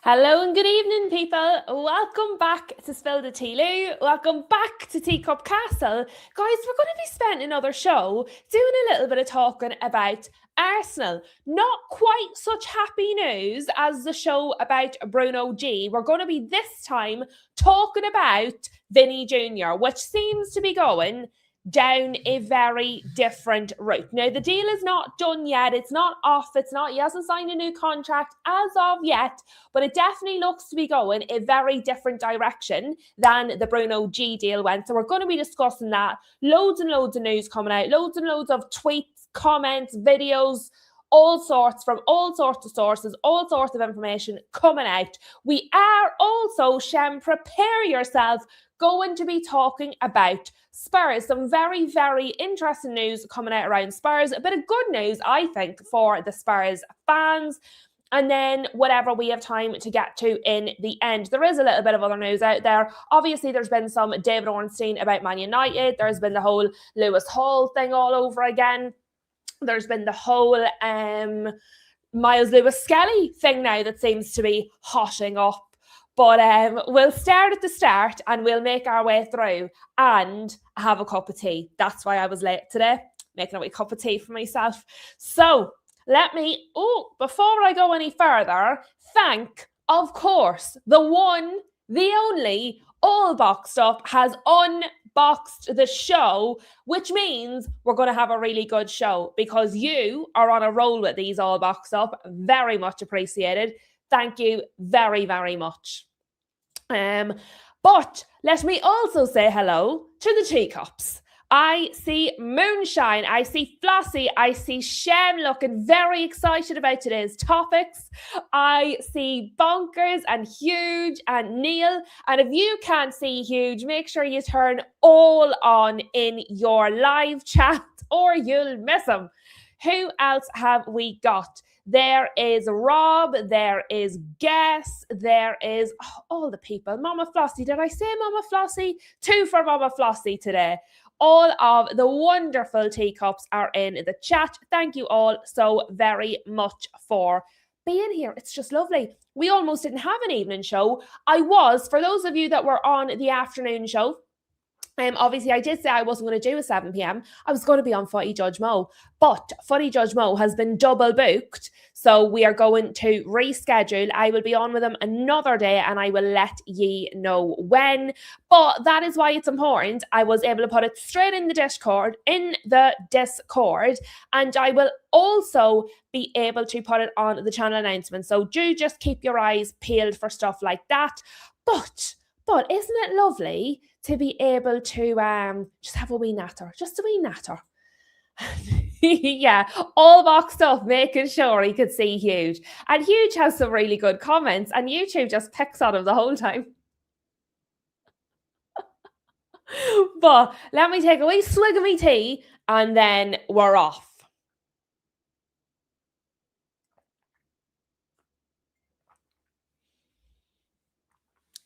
Hello and good evening, people. Welcome back to Spill the Tea Loo. Welcome back to Teacup Castle. Guys, we're going to be spending another show doing a little bit of talking about Arsenal. Not quite such happy news as the show about Bruno G. We're going to be this time talking about Vini Jr., which seems to be going down a very different route. Now, the deal is not done yet. It's not off. He hasn't signed a new contract as of yet, but it definitely looks to be going a very different direction than the Bruno G deal went. So we're going to be discussing that. Loads and loads of news coming out, loads and loads of tweets, comments, videos, all sorts from all sorts of sources, all sorts of information coming out. We are also, Shem, prepare yourself, going to be talking about Spurs. Some very, very interesting news coming out around Spurs. A bit of good news, I think, for the Spurs fans. And then whatever we have time to get to in the end. There is a little bit of other news out there. Obviously, there's been some David Ornstein about Man United. There's been the whole Lewis Hall thing all over again. There's been the whole Miles Lewis-Skelly thing now that seems to be hotting up. But we'll start at the start and we'll make our way through and have a cup of tea. That's why I was late today, making a wee cup of tea for myself. So before I go any further, thank, of course, the one, the only, All Boxed Up has unboxed the show, which means we're going to have a really good show because you are on a roll with these All Boxed Up. Very much appreciated. Thank you very, very much. But let me also say hello to the teacups. I see Moonshine, I see Flossie, I see Shem looking very excited about today's topics. I see Bonkers and Huge and Neil. And if you can't see Huge, make sure you turn all on in your live chat or you'll miss him. Who else have we got? There is Rob, there is Guess, there is all the people. Mama Flossie, did I say Mama Flossie? 2 for Mama Flossie today. All of the wonderful teacups are in the chat. Thank you all so very much for being here. It's just lovely. We almost didn't have an evening show. For those of you that were on the afternoon show, obviously, I did say I wasn't going to do a 7 p.m. I was going to be on Footy Judge Mo, but Footy Judge Mo has been double booked, so we are going to reschedule. I will be on with him another day, and I will let ye know when. But that is why it's important. I was able to put it straight in the Discord, and I will also be able to put it on the channel announcement. So do just keep your eyes peeled for stuff like that. But isn't it lovely to be able to just have a wee natter? Just a wee natter. Yeah, all boxed up, making sure he could see Huge. And Huge has some really good comments, and YouTube just picks on him the whole time. But let me take a wee swig of my tea, and then we're off.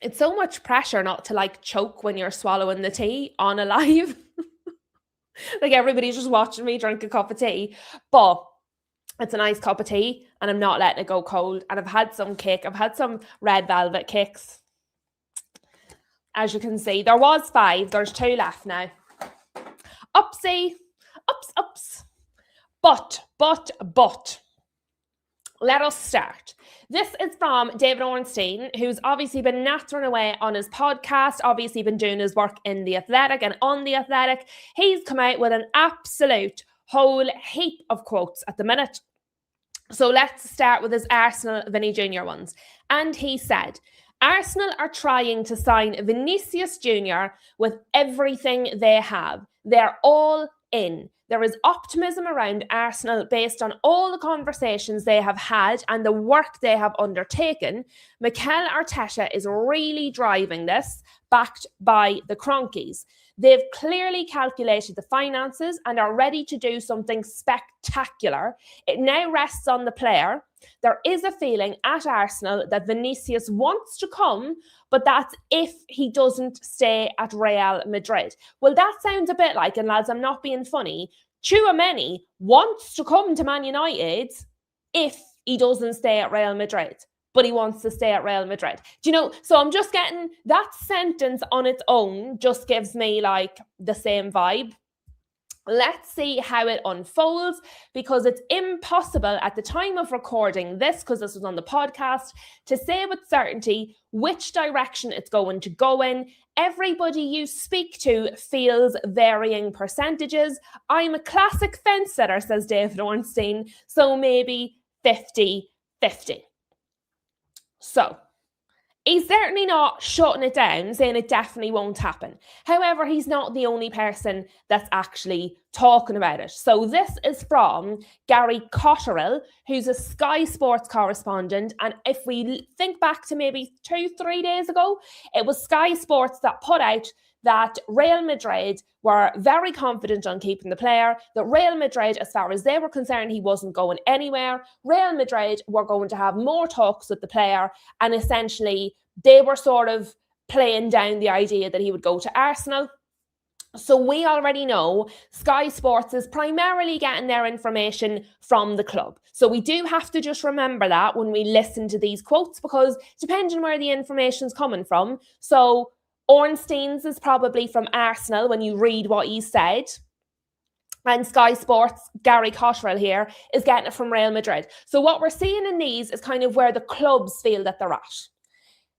It's so much pressure not to choke when you're swallowing the tea on a live. Everybody's just watching me drink a cup of tea. But it's a nice cup of tea and I'm not letting it go cold. And I've had some cake. I've had some red velvet cakes. As you can see, there was 5. There's 2 left now. Upsie. Ups. But. Let us start. This is from David Ornstein, who's obviously been nattering away on his podcast, obviously been doing his work in The Athletic and on The Athletic. He's come out with an absolute whole heap of quotes at the minute. So let's start with his Arsenal Vini Jr. ones. And he said, Arsenal are trying to sign Vinicius Jr. with everything they have. They're all in. There is optimism around Arsenal based on all the conversations they have had and the work they have undertaken. Mikel Arteta is really driving this, backed by the Cronkies. They've clearly calculated the finances and are ready to do something spectacular. It now rests on the player. There is a feeling at Arsenal that Vinicius wants to come, but that's if he doesn't stay at Real Madrid. Well, that sounds a bit like, and lads, I'm not being funny, Tchouaméni wants to come to Man United if he doesn't stay at Real Madrid. but he wants to stay at Real Madrid. Do you know? So I'm just getting that sentence on its own just gives me like the same vibe. Let's see how it unfolds, because it's impossible at the time of recording this, because this was on the podcast, to say with certainty which direction it's going to go in. Everybody you speak to feels varying percentages. I'm a classic fence sitter, says David Ornstein, so maybe 50-50. So he's certainly not shutting it down, saying it definitely won't happen. However, he's not the only person that's actually talking about it. So this is from Gary Cotterill, who's a Sky Sports correspondent. And if we think back to maybe 2-3 days ago, it was Sky Sports that put out that Real Madrid were very confident on keeping the player, that Real Madrid, as far as they were concerned, he wasn't going anywhere. Real Madrid were going to have more talks with the player, and essentially they were sort of playing down the idea that he would go to Arsenal. So we already know Sky Sports is primarily getting their information from the club. So we do have to just remember that when we listen to these quotes, because depending on where the information's coming from. So Ornstein's is probably from Arsenal when you read what he said. And Sky Sports, Gary Cotterill here, is getting it from Real Madrid. So what we're seeing in these is kind of where the clubs feel that they're at.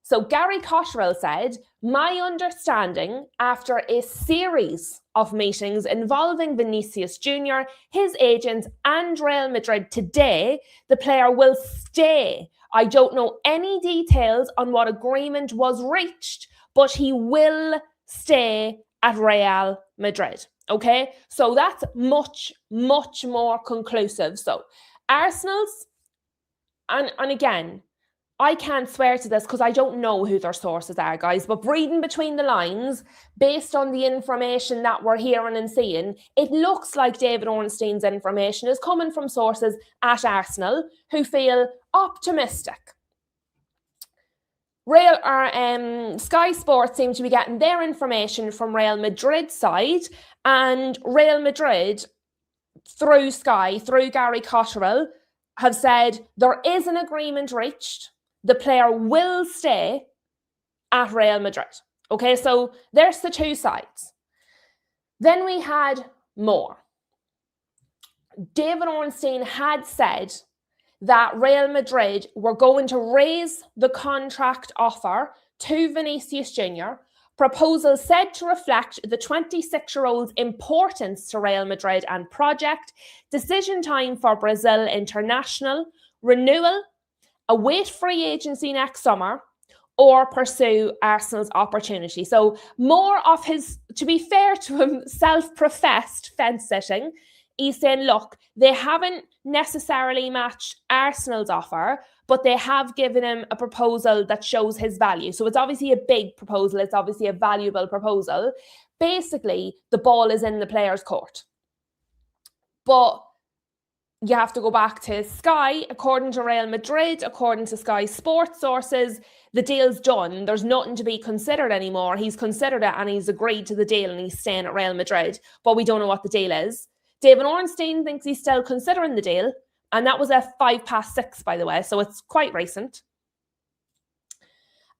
So Gary Cotterill said, my understanding after a series of meetings involving Vinicius Jr., his agents and Real Madrid today, the player will stay. I don't know any details on what agreement was reached, but he will stay at Real Madrid. Okay, so that's much, much more conclusive. So Arsenal's, and again, I can't swear to this because I don't know who their sources are, guys, but reading between the lines, based on the information that we're hearing and seeing, it looks like David Ornstein's information is coming from sources at Arsenal who feel optimistic. Sky Sports seem to be getting their information from Real Madrid's side, and Real Madrid, through Sky, through Gary Cotterill, have said there is an agreement reached. The player will stay at Real Madrid. Okay, so there's the two sides. Then we had more. David Ornstein had said that Real Madrid were going to raise the contract offer to Vinicius Jr., proposal said to reflect the 26-year-old's importance to Real Madrid and project, decision time for Brazil international, renewal, await free agency next summer, or pursue Arsenal's opportunity. So more of his, to be fair to him, self-professed fence sitting. He's saying, look, they haven't necessarily matched Arsenal's offer, but they have given him a proposal that shows his value. So it's obviously a big proposal. It's obviously a valuable proposal. Basically, the ball is in the player's court. But you have to go back to Sky. According to Real Madrid, according to Sky Sports sources, the deal's done. There's nothing to be considered anymore. He's considered it and he's agreed to the deal and he's staying at Real Madrid. But we don't know what the deal is. David Ornstein thinks he's still considering the deal. And that was at 6:05, by the way. So it's quite recent.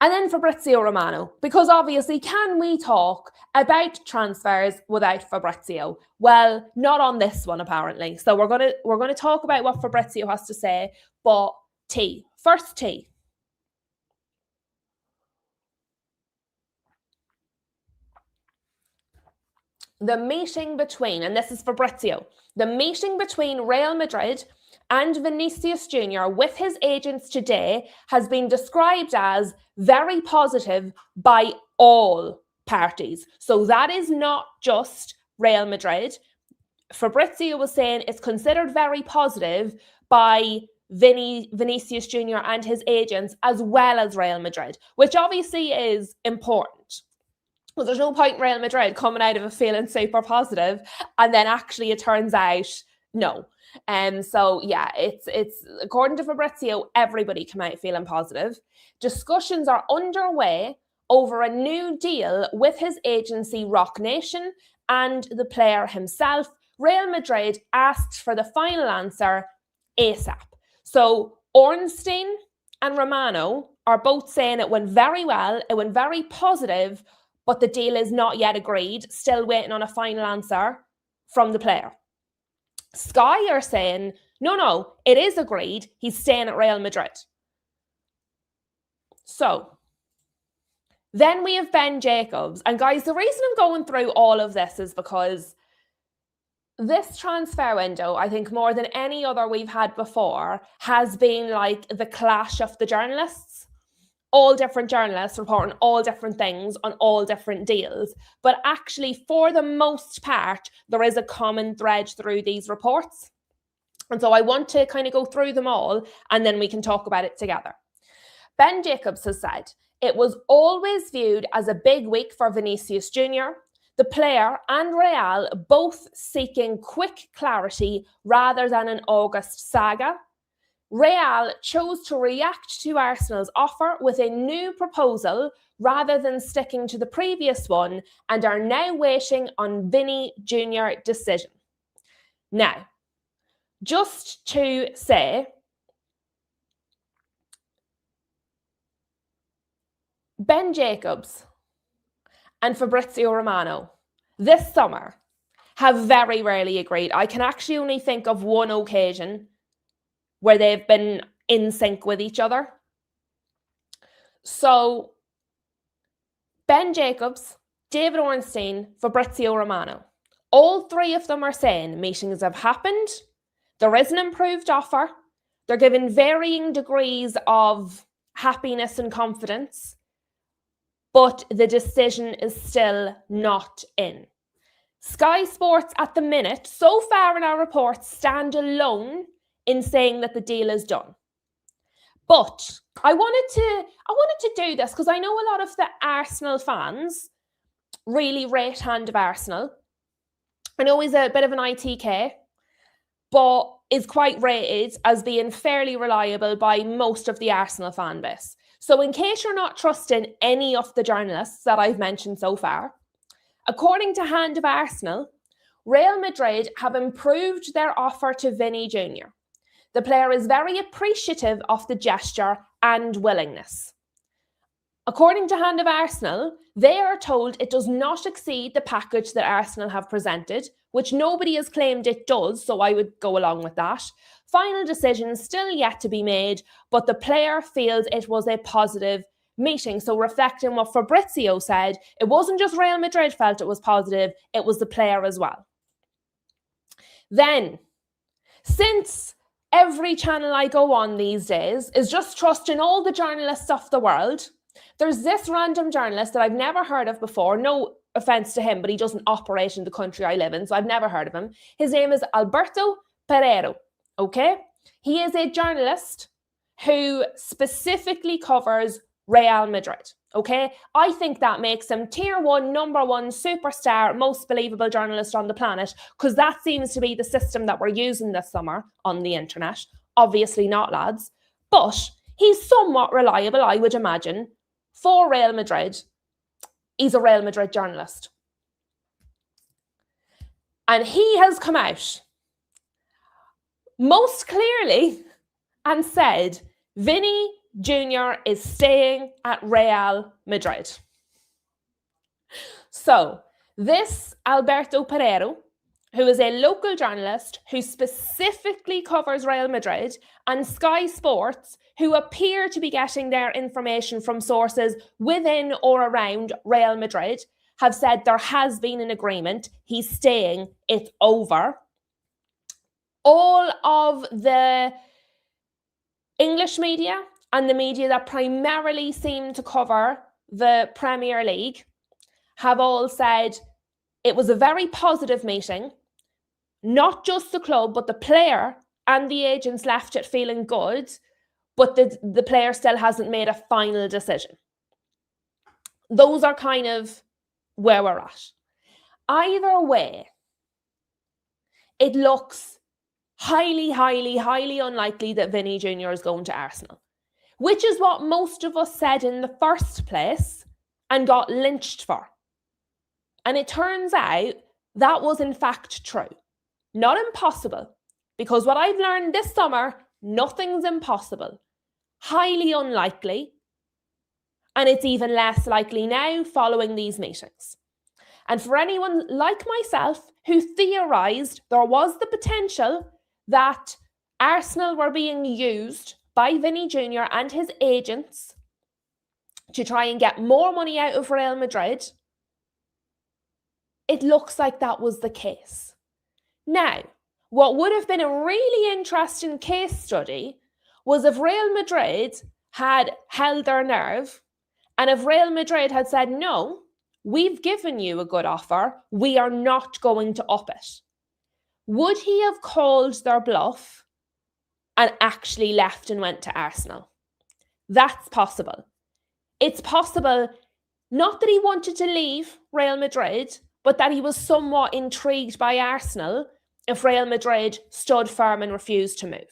And then Fabrizio Romano, because obviously, can we talk about transfers without Fabrizio? Well, not on this one, apparently. So we're gonna talk about what Fabrizio has to say. But first tea. The meeting between, and this is Fabrizio, the meeting between Real Madrid and Vinicius Jr. with his agents today has been described as very positive by all parties. So that is not just Real Madrid. Fabrizio was saying it's considered very positive by Vinicius Jr. and his agents, as well as Real Madrid, which obviously is important. Well, there's no point in Real Madrid coming out of it feeling super positive, and then actually it turns out no. So yeah, it's according to Fabrizio, everybody came out feeling positive. Discussions are underway over a new deal with his agency Rock Nation and the player himself. Real Madrid asked for the final answer ASAP. So Ornstein and Romano are both saying it went very well, it went very positive, but the deal is not yet agreed, still waiting on a final answer from the player. Sky are saying, no, it is agreed, he's staying at Real Madrid. So, then we have Ben Jacobs. And guys, the reason I'm going through all of this is because this transfer window, I think more than any other we've had before, has been like the clash of the journalists. All different journalists reporting all different things on all different deals. But actually, for the most part, there is a common thread through these reports. And so I want to kind of go through them all and then we can talk about it together. Ben Jacobs has said, it was always viewed as a big week for Vinicius Jr., the player and Real both seeking quick clarity rather than an August saga. Real chose to react to Arsenal's offer with a new proposal rather than sticking to the previous one and are now waiting on Vini Jr. decision. Now, just to say, Ben Jacobs and Fabrizio Romano this summer have very rarely agreed. I can actually only think of one occasion where they've been in sync with each other. So, Ben Jacobs, David Ornstein, Fabrizio Romano, all three of them are saying meetings have happened, there is an improved offer, they're given varying degrees of happiness and confidence, but the decision is still not in. Sky Sports at the minute, so far in our reports, stand alone in saying that the deal is done. But I wanted to do this because I know a lot of the Arsenal fans really rate Hand of Arsenal. I know he's a bit of an ITK, but is quite rated as being fairly reliable by most of the Arsenal fan base. So in case you're not trusting any of the journalists that I've mentioned so far, according to Hand of Arsenal, Real Madrid have improved their offer to Vini Jr. The player is very appreciative of the gesture and willingness. According to Hand of Arsenal, they are told it does not exceed the package that Arsenal have presented, which nobody has claimed it does, so I would go along with that. Final decision still yet to be made, but the player feels it was a positive meeting. So reflecting what Fabrizio said, it wasn't just Real Madrid felt it was positive, it was the player as well. Then, since every channel I go on these days is just trusting all the journalists of the world, there's this random journalist that I've never heard of before. No offense to him, but he doesn't operate in the country I live in, so I've never heard of him. His name is Alberto Pereiro, okay? He is a journalist who specifically covers Real Madrid, okay? I think that makes him tier one, number one, superstar, most believable journalist on the planet, because that seems to be the system that we're using this summer on the internet. Obviously not, lads, but he's somewhat reliable, I would imagine, for Real Madrid. He's a Real Madrid journalist. And he has come out most clearly and said Vini Jr. is staying at Real Madrid. So this Alberto Pereiro, who is a local journalist who specifically covers Real Madrid, and Sky Sports, who appear to be getting their information from sources within or around Real Madrid, have said there has been an agreement. He's staying. It's over. All of the English media and the media that primarily seem to cover the Premier League have all said it was a very positive meeting. Not just the club, but the player and the agents left it feeling good, but the player still hasn't made a final decision. Those are kind of where we're at. Either way, it looks highly, highly, highly unlikely that Vini Jr. is going to Arsenal, which is what most of us said in the first place and got lynched for. And it turns out that was in fact true. Not impossible, because what I've learned this summer, nothing's impossible. highly unlikely, and it's even less likely now following these meetings. And for anyone like myself who theorised there was the potential that Arsenal were being used by Vini Jr. and his agents to try and get more money out of Real Madrid, it looks like that was the case. Now, what would have been a really interesting case study was if Real Madrid had held their nerve, and if Real Madrid had said, no, we've given you a good offer, we are not going to up it. Would he have called their bluff and actually left and went to Arsenal? That's possible. It's possible not that he wanted to leave Real Madrid, but that he was somewhat intrigued by Arsenal if Real Madrid stood firm and refused to move.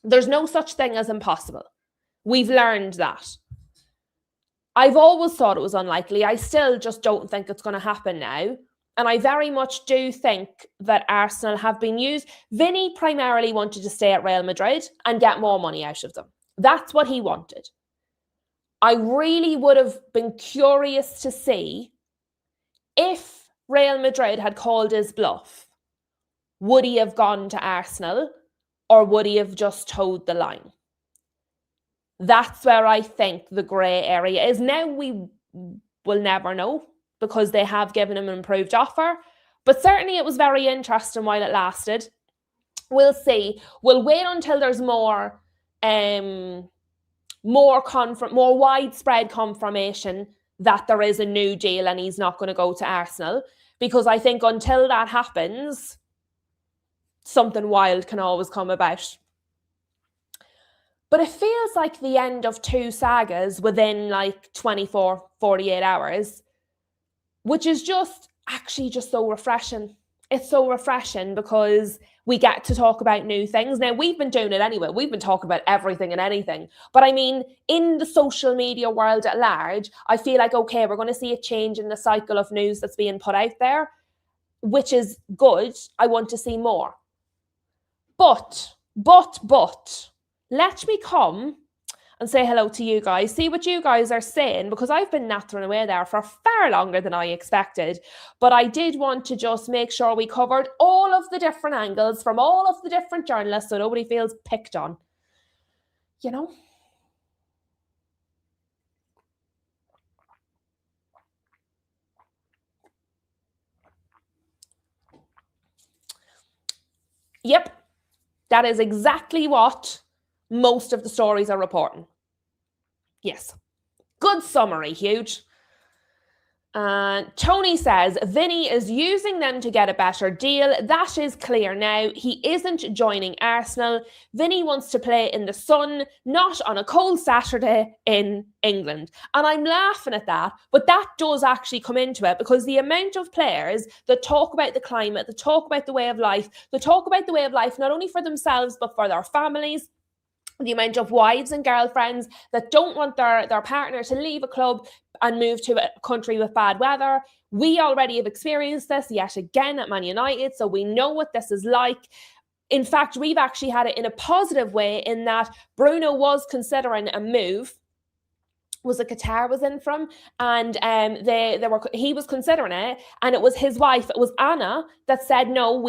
There's no such thing as impossible. We've learned that. I've always thought it was unlikely. I still just don't think it's going to happen now. And I very much do think that Arsenal have been used. Vini primarily wanted to stay at Real Madrid and get more money out of them. That's what he wanted. I really would have been curious to see if Real Madrid had called his bluff. Would he have gone to Arsenal, or would he have just toed the line? That's where I think the grey area is. Now we will never know because they have given him an improved offer. But certainly it was very interesting while it lasted. We'll see. We'll wait until there's more widespread confirmation that there is a new deal and he's not going to go to Arsenal. Because I think until that happens, something wild can always come about. But it feels like the end of two sagas within like 24, 48 hours, which is just so refreshing. It's so refreshing because we get to talk about new things. Now, we've been doing it anyway. We've been talking about everything and anything. But I mean, in the social media world at large, I feel like, okay, we're going to see a change in the cycle of news that's being put out there, which is good. I want to see more. But, let me come and say hello to you guys, see what you guys are saying, because I've been nattering away there for far longer than I expected. But I did want to just make sure we covered all of the different angles from all of the different journalists so nobody feels picked on. You know? Yep, that is exactly what most of the stories are reporting. Yes. Good summary, huge. Tony says, Vini is using them to get a better deal. That is clear now. He isn't joining Arsenal. Vini wants to play in the sun, not on a cold Saturday in England. And I'm laughing at that, but that does actually come into it because the amount of players that talk about the climate, that talk about the way of life, that talk about the way of life not only for themselves but for their families, the amount of wives and girlfriends that don't want their partner to leave a club and move to a country with bad weather. We already have experienced this yet again at Man United, so we know what this is like. In fact, we've actually had it in a positive way in that Bruno was considering a move. Was it Qatar was in from, and he was considering it, and it was his wife, it was Anna, that said, no,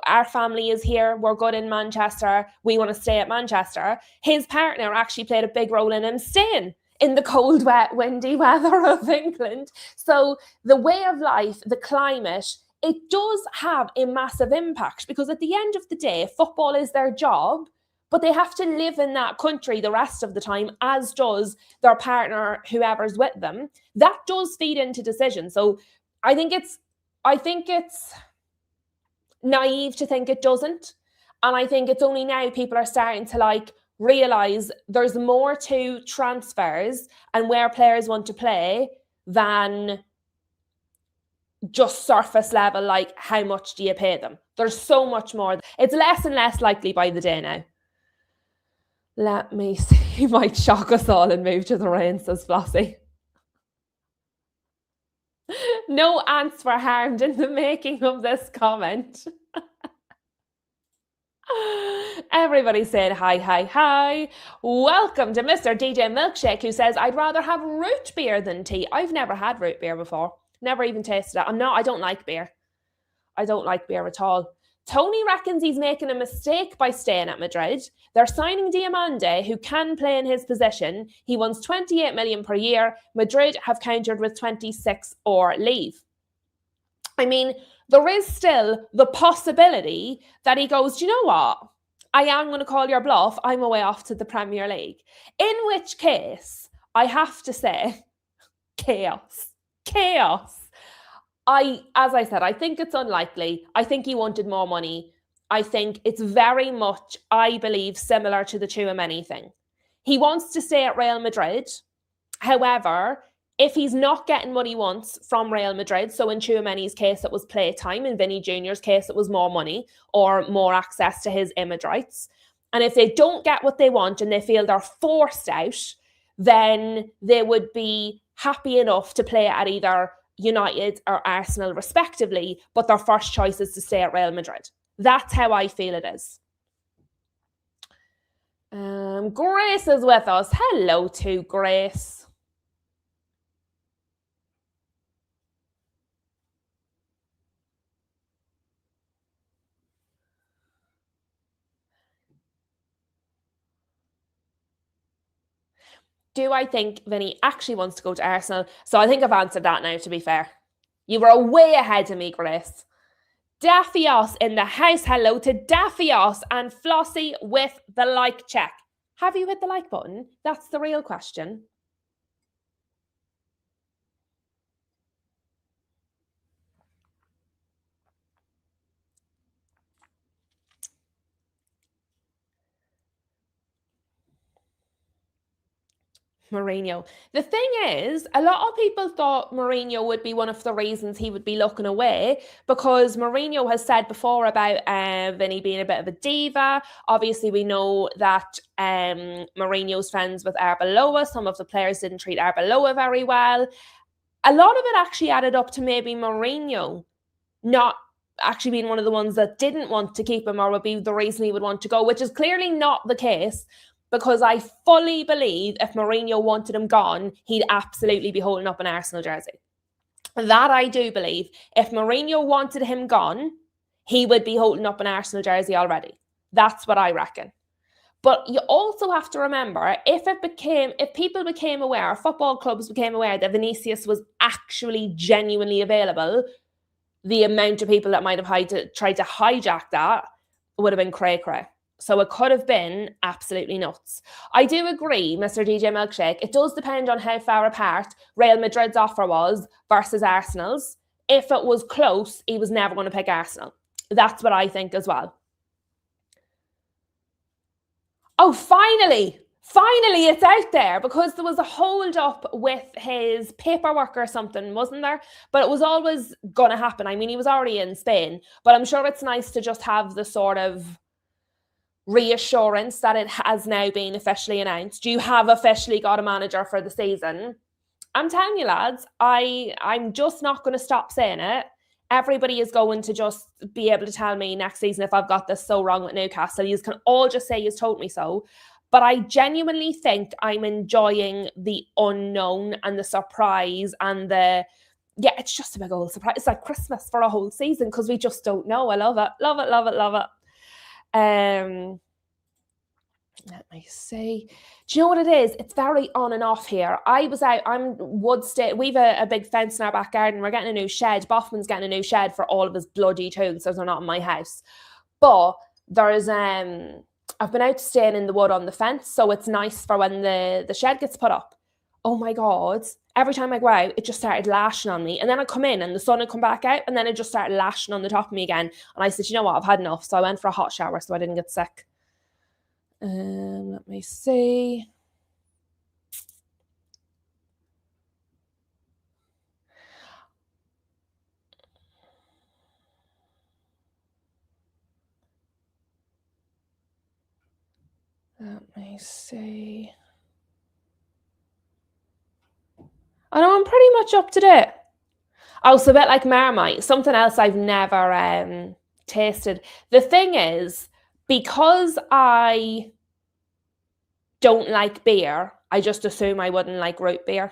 our family is here, we're good in Manchester, we want to stay at Manchester. His partner actually played a big role in him staying in the cold, wet, windy weather of England. So the way of life, the climate, it does have a massive impact because at the end of the day, football is their job, but they have to live in that country the rest of the time, as does their partner, whoever's with them. That does feed into decisions. So I think it's naive to think it doesn't. And I think it's only now people are starting to realize there's more to transfers and where players want to play than just surface level, like how much do you pay them? There's so much more. It's less and less likely by the day now. Let me see. He might shock us all and move to the rain, says Flossie. No ants were harmed in the making of this comment. Everybody said hi, hi, hi. Welcome to Mr. DJ Milkshake, who says, I'd rather have root beer than tea. I've never had root beer before. Never even tasted it. No, I don't like beer. I don't like beer at all. Tony reckons he's making a mistake by staying at Madrid. They're signing Diamande, who can play in his position. He wants 28 million per year. Madrid have countered with 26 or leave. I mean, there is still the possibility that he goes, do you know what? I am going to call your bluff. I'm away off to the Premier League. In which case, I have to say, chaos. As I said, I think it's unlikely. I think he wanted more money. I think it's very much, I believe, similar to the Tchouaméni thing. He wants to stay at Real Madrid. However, if he's not getting what he wants from Real Madrid, so in Tchouaméni's case, it was play time. In Vini Jr.'s case, it was more money or more access to his image rights. And if they don't get what they want and they feel they're forced out, then they would be happy enough to play at either United or Arsenal respectively, but their first choice is to stay at Real Madrid. That's how I feel it is. Grace is with us. Hello to Grace. Do I think Vini actually wants to go to Arsenal? So I think I've answered that now, to be fair. You were way ahead of me, Grace. Daphios in the house. Hello to Daphios and Flossie with the like check. Have you hit the like button? That's the real question. Mourinho. The thing is, a lot of people thought Mourinho would be one of the reasons he would be looking away, because Mourinho has said before about Vini being a bit of a diva. Obviously, we know that Mourinho's friends with Arbeloa. Some of the players didn't treat Arbeloa very well. A lot of it actually added up to maybe Mourinho not actually being one of the ones that didn't want to keep him or would be the reason he would want to go, which is clearly not the case. Because I fully believe if Mourinho wanted him gone, he'd absolutely be holding up an Arsenal jersey. That I do believe. If Mourinho wanted him gone, he would be holding up an Arsenal jersey already. That's what I reckon. But you also have to remember, if people became aware, football clubs became aware that Vinicius was actually genuinely available, the amount of people that might have tried to hijack that would have been cray-cray. So it could have been absolutely nuts. I do agree, Mr. DJ Milkshake. It does depend on how far apart Real Madrid's offer was versus Arsenal's. If it was close, he was never going to pick Arsenal. That's what I think as well. Oh, finally, it's out there, because there was a hold up with his paperwork or something, wasn't there? But it was always going to happen. I mean, he was already in Spain, but I'm sure it's nice to just have the sort of reassurance that it has now been officially announced. You have officially got a manager for the season. I'm telling you, lads, I'm just not going to stop saying it. Everybody is going to just be able to tell me next season if I've got this so wrong with Newcastle. You can all just say you've told me so. But I genuinely think I'm enjoying the unknown and the surprise and it's just a big old surprise. It's like Christmas for a whole season because we just don't know. I love it. Love it, love it, love it. Let me see. Do you know what it is? It's very on and off here. I'm Woodstate. We've a big fence in our back garden. We're getting a new shed. Boffman's getting a new shed for all of his bloody tools, so they're not in my house. But there's I've been out staying in the wood on the fence, so it's nice for when the shed gets put up. Oh my God. Every time I go out, it just started lashing on me. And then I come in and the sun had come back out and then it just started lashing on the top of me again. And I said, you know what, I've had enough. So I went for a hot shower so I didn't get sick. Let me see. I know I'm pretty much up to date. Also, a bit like Marmite, something else I've never tasted. The thing is, Because I don't like beer, I just assume I wouldn't like root beer,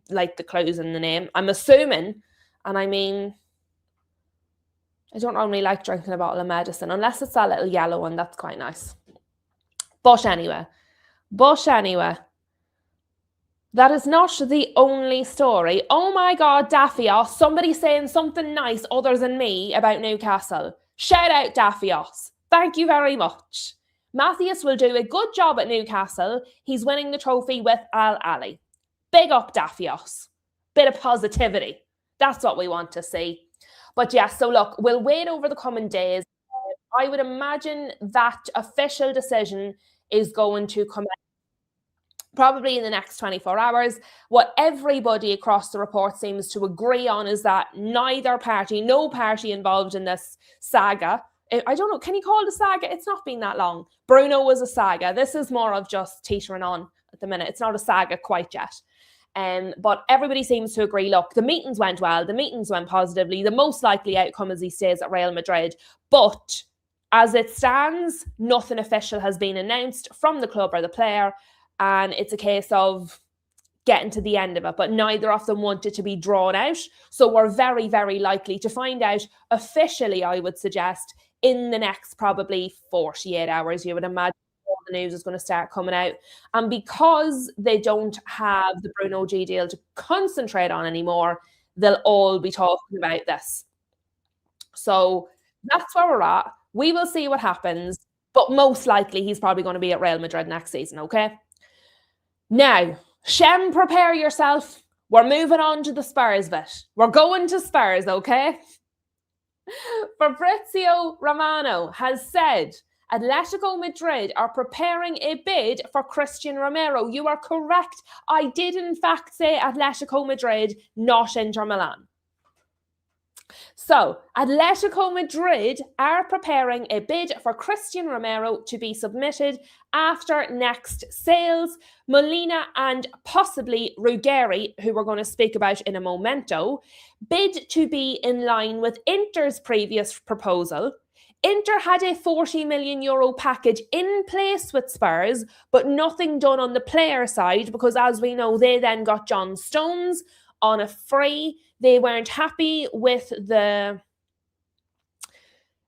like the clues in the name. I'm assuming, and I mean, I don't normally like drinking a bottle of medicine, unless it's that little yellow one, that's quite nice. But anyway, that is not the only story. Oh my God, Daffios, somebody saying something nice other than me about Newcastle. Shout out Daffios. Thank you very much. Matthias will do a good job at Newcastle. He's winning the trophy with Al Ali. Big up Daffios. Bit of positivity. That's what we want to see. But yeah, so look, we'll wait over the coming days. I would imagine that official decision is going to come out probably in the next 24 hours. What everybody across the report seems to agree on is that no party involved in this saga. I don't know, can you call it a saga? It's not been that long. Bruno was a saga. This is more of just teetering on at the minute. It's not a saga quite yet. But everybody seems to agree, look, the meetings went well. The meetings went positively. The most likely outcome is he stays at Real Madrid. But as it stands, nothing official has been announced from the club or the player. And it's a case of getting to the end of it, but neither of them want it to be drawn out. So we're very, very likely to find out officially, I would suggest, in the next probably 48 hours. You would imagine all the news is going to start coming out. And because they don't have the Bruno G deal to concentrate on anymore, they'll all be talking about this. So that's where we're at. We will see what happens, but most likely he's probably going to be at Real Madrid next season, okay? Now, Shem, prepare yourself. We're moving on to the Spurs bit. We're going to Spurs, okay? Fabrizio Romano has said Atletico Madrid are preparing a bid for Christian Romero. You are correct. I did in fact say Atletico Madrid, not Inter Milan. So, Atletico Madrid are preparing a bid for Christian Romero to be submitted after next sales. Molina and possibly Ruggeri, who we're going to speak about in a momento, bid to be in line with Inter's previous proposal. Inter had a €40 million package in place with Spurs, but nothing done on the player side because, as we know, they then got John Stones on a free. They weren't happy with the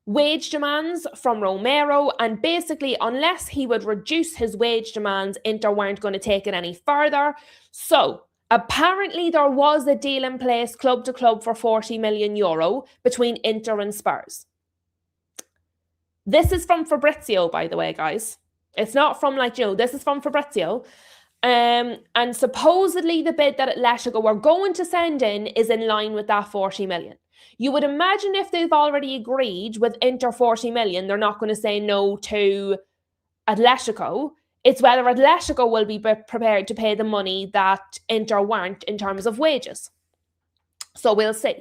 wage demands from Romero, and basically, unless he would reduce his wage demands, Inter weren't going to take it any further. So, apparently there was a deal in place, club to club, for €40 million between Inter and Spurs. This is from Fabrizio, by the way, guys. It's not from this is from Fabrizio. And supposedly the bid that Atletico were going to send in is in line with that 40 million. You would imagine if they've already agreed with Inter 40 million, they're not going to say no to Atletico. It's whether Atletico will be prepared to pay the money that Inter weren't in terms of wages. So we'll see.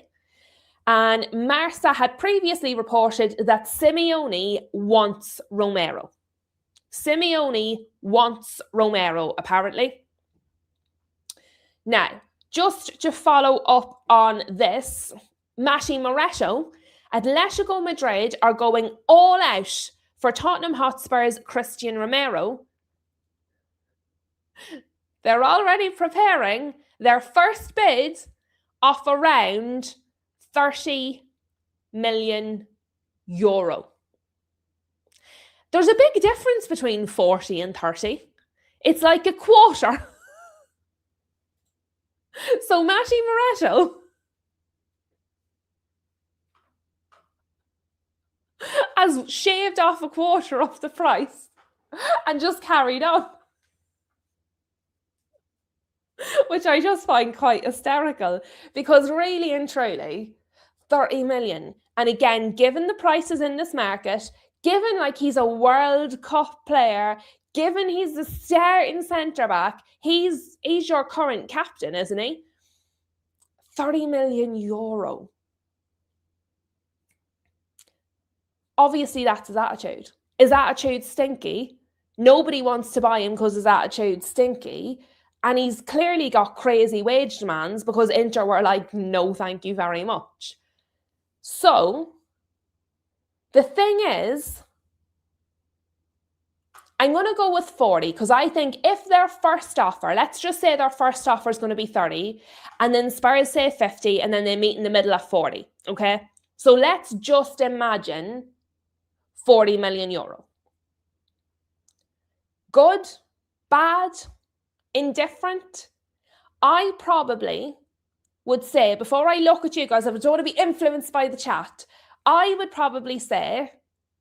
And Marca had previously reported that Simeone wants Romero. Simeone wants Romero, apparently. Now, just to follow up on this, Mati Moretto, Atletico Madrid are going all out for Tottenham Hotspur's Christian Romero. They're already preparing their first bid of around €30 million. There's a big difference between 40 and 30. It's like a quarter. So Mati Moretto has shaved off a quarter of the price and just carried on. Which I just find quite hysterical, because really and truly, 30 million. And again, given the prices in this market, given he's a World Cup player, given he's the starting centre-back, he's your current captain, isn't he? €30 million. Obviously, that's his attitude. His attitude's stinky. Nobody wants to buy him because his attitude's stinky. And he's clearly got crazy wage demands because Inter were like, no, thank you very much. So, the thing is, I'm going to go with 40 because I think if their first offer, let's just say their first offer is going to be 30 and then Spurs say 50 and then they meet in the middle at 40, okay? So let's just imagine 40 million euro. Good, bad, indifferent? I probably would say, before I look at you guys, I don't want to be influenced by the chat, I would probably say,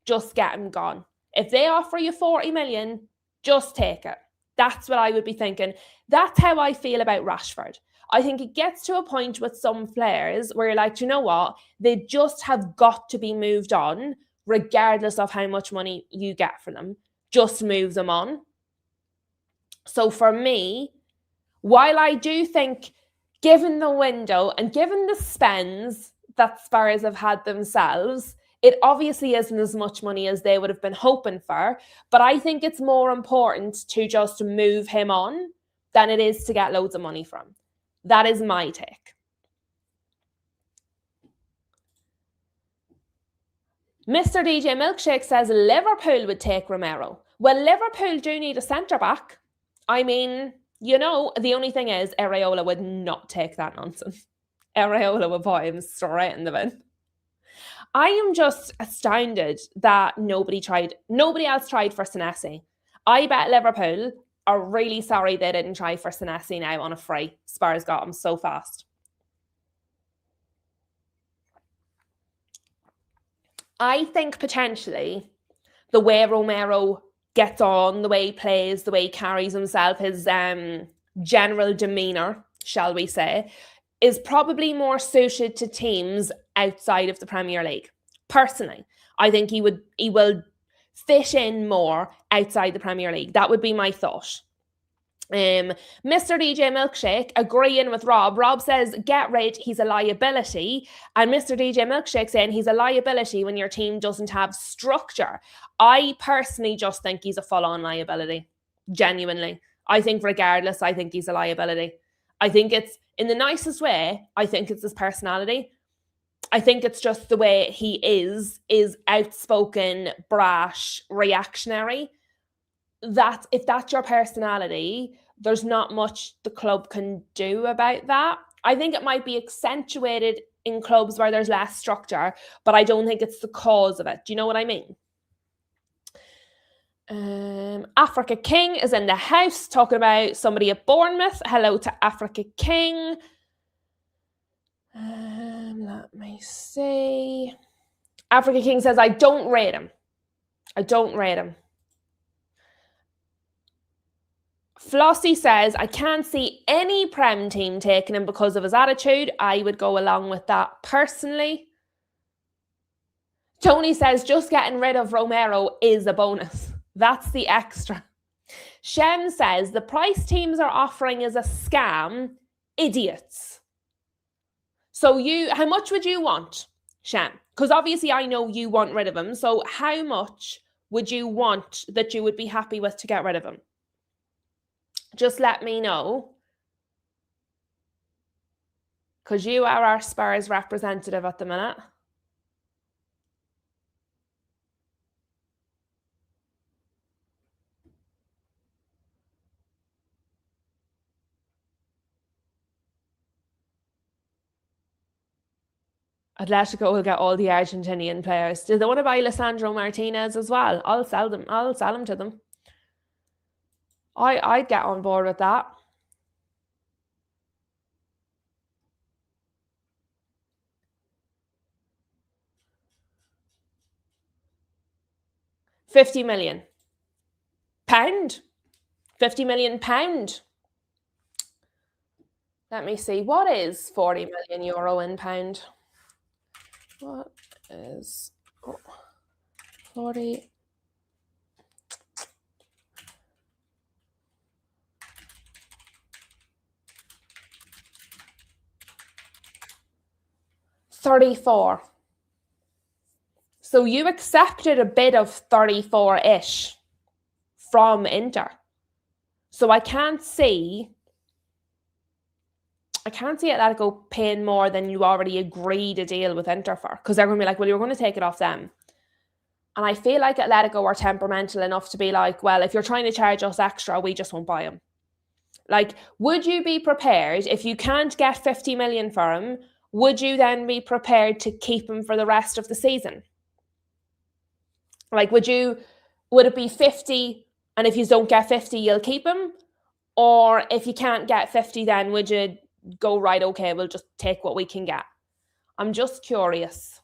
just get him gone. If they offer you 40 million, just take it. That's what I would be thinking. That's how I feel about Rashford. I think it gets to a point with some players where you're like, you know what? They just have got to be moved on, regardless of how much money you get for them. Just move them on. So for me, while I do think, given the window and given the spends that Spurs have had themselves, it obviously isn't as much money as they would have been hoping for, but I think it's more important to just move him on than it is to get loads of money from. That is my take. Mr. DJ Milkshake says Liverpool would take Romero. Well, Liverpool do need a centre-back. I mean, you know, the only thing is Areola would not take that nonsense. Areola would put him straight in the bin. I am just astounded that nobody else tried for Senesi. I bet Liverpool are really sorry they didn't try for Senesi now on a free. Spurs got him so fast. I think potentially the way Romero gets on, the way he plays, the way he carries himself, his general demeanour, shall we say, is probably more suited to teams outside of the Premier League. Personally, I think he will fit in more outside the Premier League. That would be my thought. Mr. DJ Milkshake agreeing with Rob. Rob says, get rid, he's a liability. And Mr. DJ Milkshake saying he's a liability when your team doesn't have structure. I personally just think he's a full-on liability. Genuinely. I think regardless, I think he's a liability. I think it's, in the nicest way, I think it's his personality. I think it's just the way he is outspoken, brash, reactionary. That if that's your personality, there's not much the club can do about that. I think it might be accentuated in clubs where there's less structure, but I don't think it's the cause of it. Do you know what I mean? Africa King is in the house talking about somebody at Bournemouth. Hello to Africa King. Let me see. Africa King says, I don't rate him. I don't rate him. Flossie says, I can't see any Prem team taking him because of his attitude. I would go along with that personally. Tony says, just getting rid of Romero is a bonus. That's the extra. Shem says, the price teams are offering is a scam. Idiots. So how much would you want, Shem? Because obviously I know you want rid of him. So how much would you want that you would be happy with to get rid of him? Just let me know. Because you are our Spurs representative at the minute. Atletico will get all the Argentinian players. Do they want to buy Lisandro Martinez as well? I'll sell them. I'll sell them to them. I'd get on board with that. £50 million. £50 million. Let me see. What is 40 million euro in pound? What is 40? $34. So you accepted a bid of 34-ish from Inter. So I can't see Atletico paying more than you already agreed a deal with Inter for, because they're going to be like, well, you're going to take it off them. And I feel like Atletico are temperamental enough to be like, well, if you're trying to charge us extra, we just won't buy him. Like, would you be prepared, if you can't get 50 million for him, would you then be prepared to keep him for the rest of the season? Like, would it be 50, and if you don't get 50, you'll keep him? Or if you can't get 50, then would you go, right, okay, we'll just take what we can get? I'm just curious.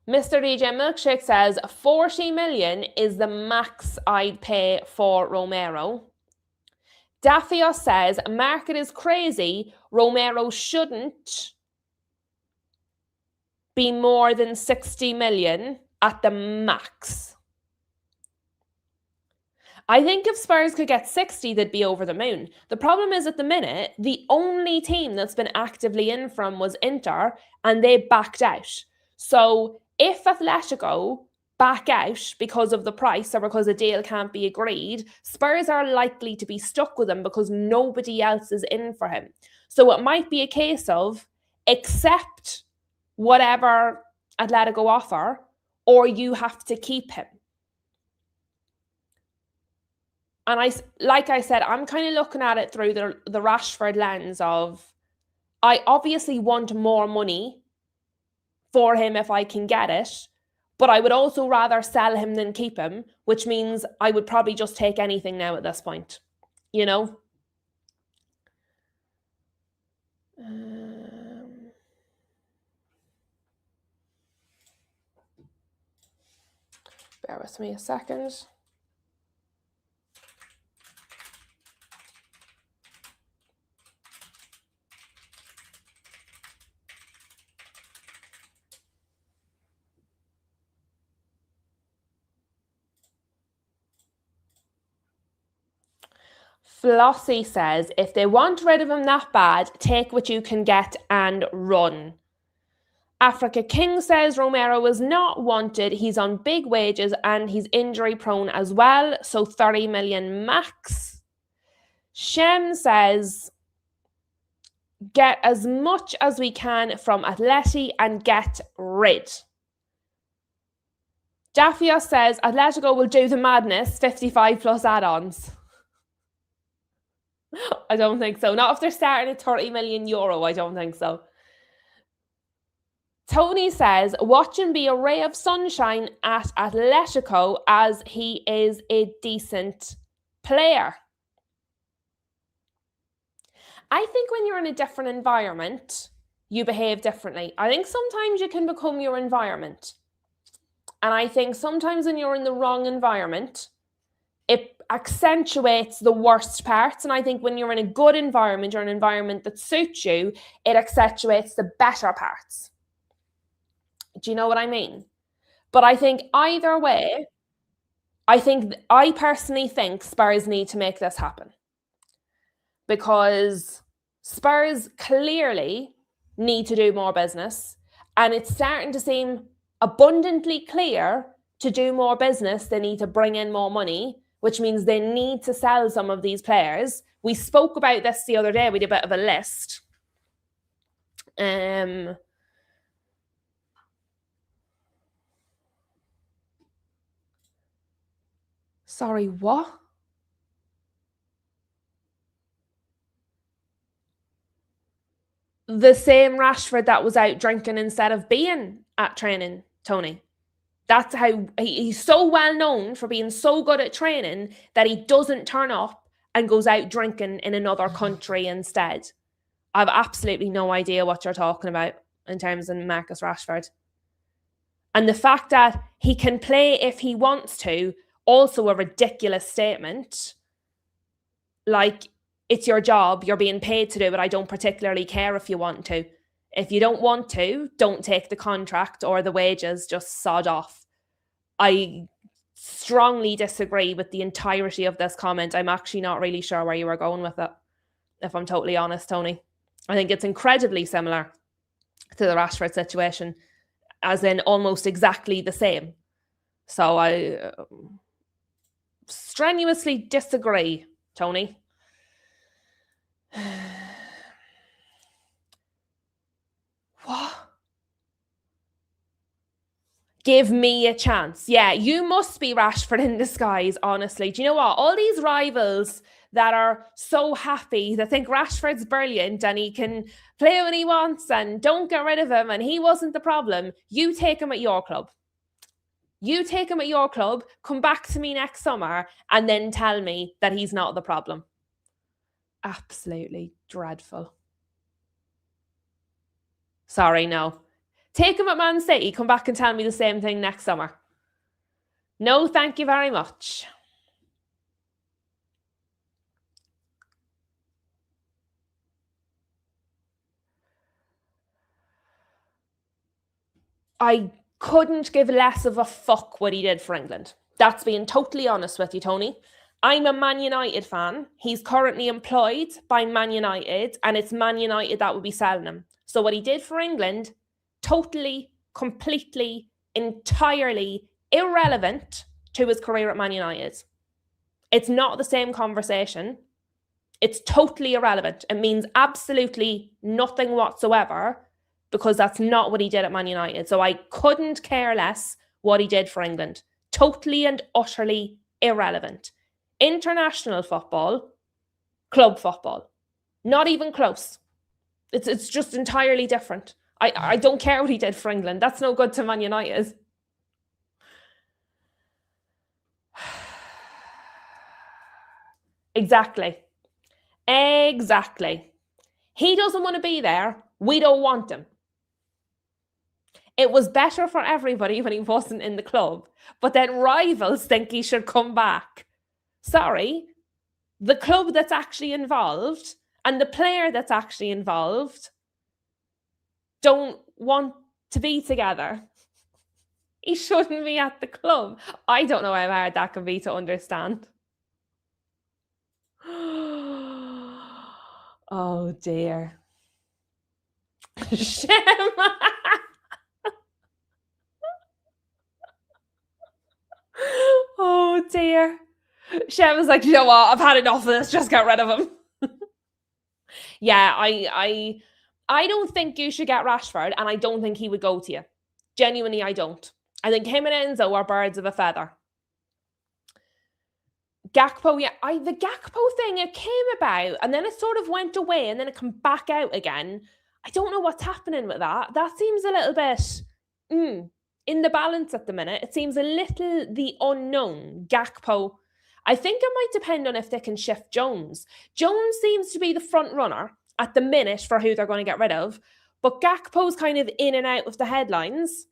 Mr. DJ Milkshake says 40 million is the max I'd pay for Romero. Daffio says market is crazy. Romero shouldn't be more than 60 million at the max. I think if Spurs could get 60, they'd be over the moon. The problem is, at the minute, the only team that's been actively in from was Inter, and they backed out. So if Atletico back out because of the price or because a deal can't be agreed, Spurs are likely to be stuck with him because nobody else is in for him. So it might be a case of accept whatever Atletico offer, or you have to keep him. And like I said, I'm kind of looking at it through the Rashford lens of, I obviously want more money for him if I can get it, but I would also rather sell him than keep him, which means I would probably just take anything now at this point, you know? Bear with me a second. Flossie says, if they want rid of him that bad, take what you can get and run. Africa King says Romero is not wanted. He's on big wages and he's injury prone as well. So 30 million max. Shem says, get as much as we can from Atleti and get rid. Jaffia says Atletico will do the madness, 55 plus add-ons. I don't think so. Not if they're starting at 30 million euro. I don't think so. Tony says, watch him be a ray of sunshine at Atletico as he is a decent player. I think when you're in a different environment, you behave differently. I think sometimes you can become your environment. And I think sometimes when you're in the wrong environment, it accentuates the worst parts. And I think when you're in a good environment or an environment that suits you, it accentuates the better parts. Do you know what I mean? But I think either way, I personally think Spurs need to make this happen. Because Spurs clearly need to do more business. And it's starting to seem abundantly clear to do more business, they need to bring in more money, which means they need to sell some of these players. We spoke about this the other day. We did a bit of a list. Sorry, what? The same Rashford that was out drinking instead of being at training, Tony. That's how he's so well known for being so good at training that he doesn't turn up and goes out drinking in another country instead. I have absolutely no idea what you're talking about in terms of Marcus Rashford. And the fact that he can play if he wants to, also a ridiculous statement. Like, it's your job, you're being paid to do it, I don't particularly care if you want to. If you don't want to, don't take the contract or the wages, just sod off. I strongly disagree with the entirety of this comment. I'm actually not really sure where you were going with it, if I'm totally honest, Tony. I think it's incredibly similar to the Rashford situation, as in almost exactly the same. So I strenuously disagree, Tony. Give me a chance. Yeah, you must be Rashford in disguise, honestly. Do you know what? All these rivals that are so happy that think Rashford's brilliant and he can play when he wants and don't get rid of him and he wasn't the problem, you take him at your club. You take him at your club, come back to me next summer and then tell me that he's not the problem. Absolutely dreadful. Sorry, no. Take him at Man City, come back and tell me the same thing next summer. No, thank you very much. I couldn't give less of a fuck what he did for England. That's being totally honest with you, Tony. I'm a Man United fan. He's currently employed by Man United, and it's Man United that would be selling him. So what he did for England, totally, completely, entirely irrelevant to his career at Man United. It's not the same conversation. It's totally irrelevant. It means absolutely nothing whatsoever because that's not what he did at Man United. So I couldn't care less what he did for England. Totally and utterly irrelevant. International football, club football. Not even close. It's just entirely different. I don't care what he did for England. That's no good to Man United. Exactly. He doesn't want to be there. We don't want him. It was better for everybody when he wasn't in the club, but then rivals think he should come back. Sorry, the club that's actually involved and the player that's actually involved don't want to be together. He shouldn't be at the club. I don't know how hard that can be to understand. Oh dear. Shem. Oh dear. Shem was like, you know what? I've had enough of this. Just get rid of him. Yeah, I don't think you should get Rashford, and I don't think he would go to you. Genuinely, I don't. I think him and Enzo are birds of a feather. Gakpo, yeah, the Gakpo thing, it came about and then it sort of went away and then it came back out again. I don't know what's happening with that. That seems a little bit in the balance at the minute. It seems a little the unknown. Gakpo, I think it might depend on if they can shift Jones. Jones seems to be the front runner at the minute for who they're going to get rid of, but Gakpo's kind of in and out of the headlines,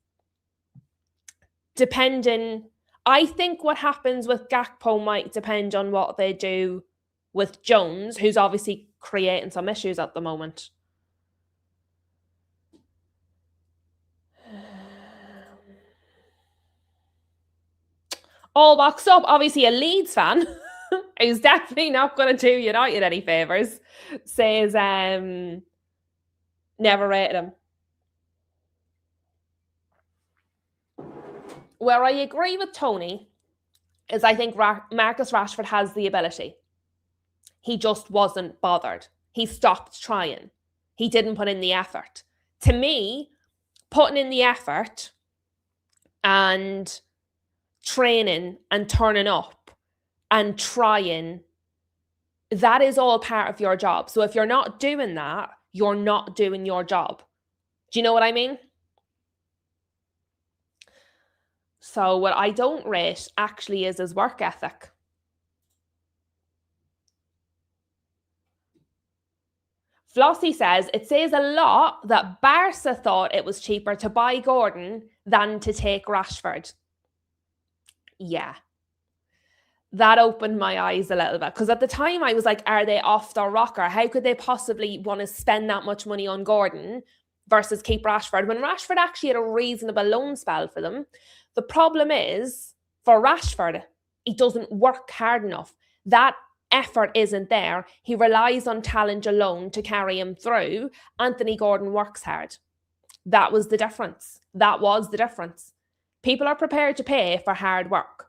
depending. I think what happens with Gakpo might depend on what they do with Jones, who's obviously creating some issues at the moment. All boxed up, obviously a Leeds fan who's definitely not going to do United any favours, says never rated him. Where I agree with Tony is I think Marcus Rashford has the ability. He just wasn't bothered. He stopped trying. He didn't put in the effort. To me, putting in the effort and training and turning up and trying, that is all part of your job. So if you're not doing that, you're not doing your job. Do you know what I mean? So what I don't rate actually is his work ethic. Flossie says, it says a lot that Barca thought it was cheaper to buy Gordon than to take Rashford. Yeah. That opened my eyes a little bit. Because at the time I was like, are they off their rocker? How could they possibly want to spend that much money on Gordon versus keep Rashford? When Rashford actually had a reasonable loan spell for them. The problem is, for Rashford, he doesn't work hard enough. That effort isn't there. He relies on talent alone to carry him through. Anthony Gordon works hard. That was the difference. That was the difference. People are prepared to pay for hard work.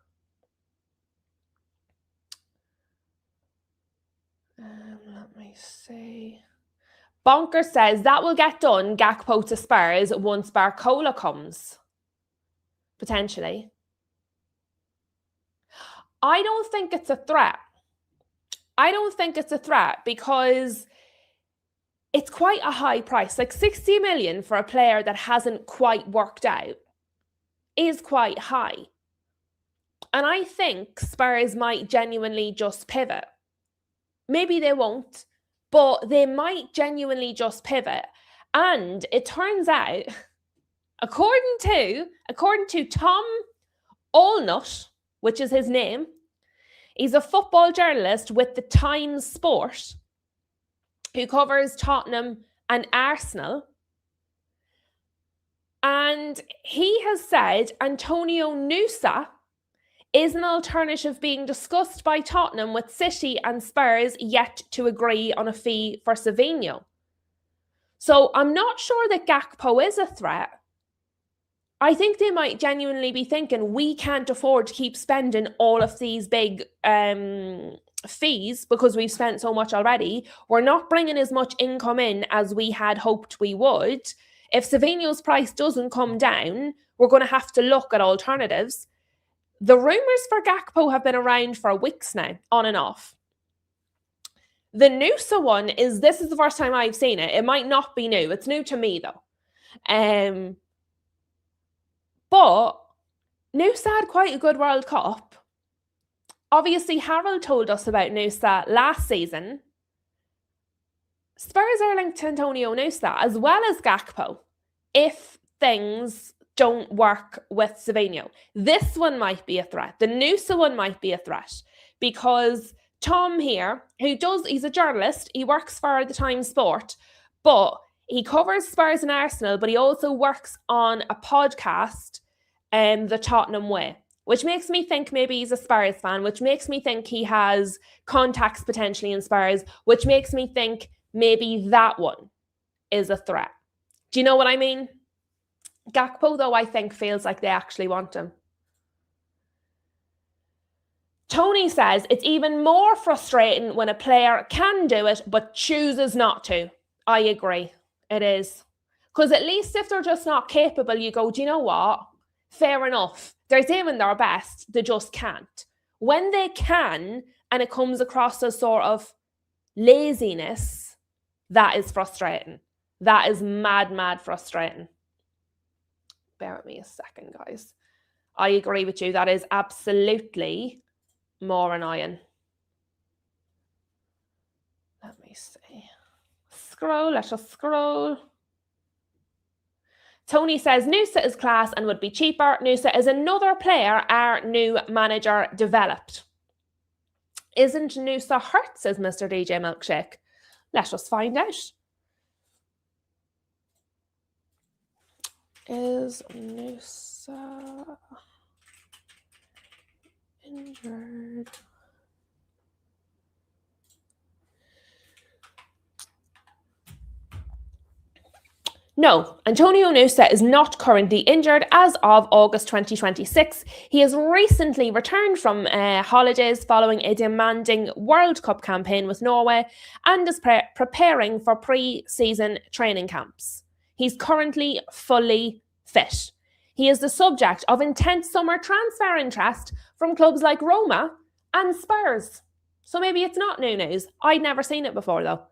Let me see. Bonker says that will get done, Gakpo to Spurs, once Barcola comes. potentially. I don't think it's a threat. I don't think it's a threat because it's quite a high price. Like 60 million for a player that hasn't quite worked out is quite high. And I think Spurs might genuinely just pivot. Maybe they won't, but they might genuinely just pivot. And it turns out, according to Tom Allnut, which is his name, he's a football journalist with the Times Sport who covers Tottenham and Arsenal. And he has said Antonio Nusa is an alternative being discussed by Tottenham with City and Spurs yet to agree on a fee for Savinho. So I'm not sure that Gakpo is a threat. I think they might genuinely be thinking we can't afford to keep spending all of these big fees because we've spent so much already. We're not bringing as much income in as we had hoped we would. If Savinho's price doesn't come down, we're going to have to look at alternatives. The rumours for Gakpo have been around for weeks now, on and off. The Nusa one this is the first time I've seen it. It might not be new. It's new to me though. But Nusa had quite a good World Cup. Obviously, Harold told us about Nusa last season. Spurs are linked to Antonio Nusa as well as Gakpo if things don't work with Savinho. This one might be a threat. The Nusa one might be a threat because Tom here, he's a journalist, he works for the Times Sport, but he covers Spurs and Arsenal, but he also works on a podcast, The Tottenham Way, which makes me think maybe he's a Spurs fan, which makes me think he has contacts potentially in Spurs, which makes me think maybe that one is a threat. Do you know what I mean? Gakpo, though, I think feels like they actually want him. Tony says it's even more frustrating when a player can do it but chooses not to. I agree. It is. Because at least if they're just not capable, you go, do you know what? Fair enough. They're doing their best. They just can't. When they can, and it comes across as sort of laziness, that is frustrating. That is mad frustrating. Bear with me a second, guys. I agree with you. That is absolutely more annoying. Let me see. Let us scroll. Tony says Nusa is class and would be cheaper. Nusa is another player our new manager developed. Isn't Nusa hurt, says Mr. DJ Milkshake. Let us find out. Is Nusa injured? No, Antonio Nusa is not currently injured as of August 2026. He has recently returned from holidays following a demanding World Cup campaign with Norway and is preparing for pre-season training camps. He's currently fully fit. He is the subject of intense summer transfer interest from clubs like Roma and Spurs. So maybe it's not new news. I'd never seen it before though.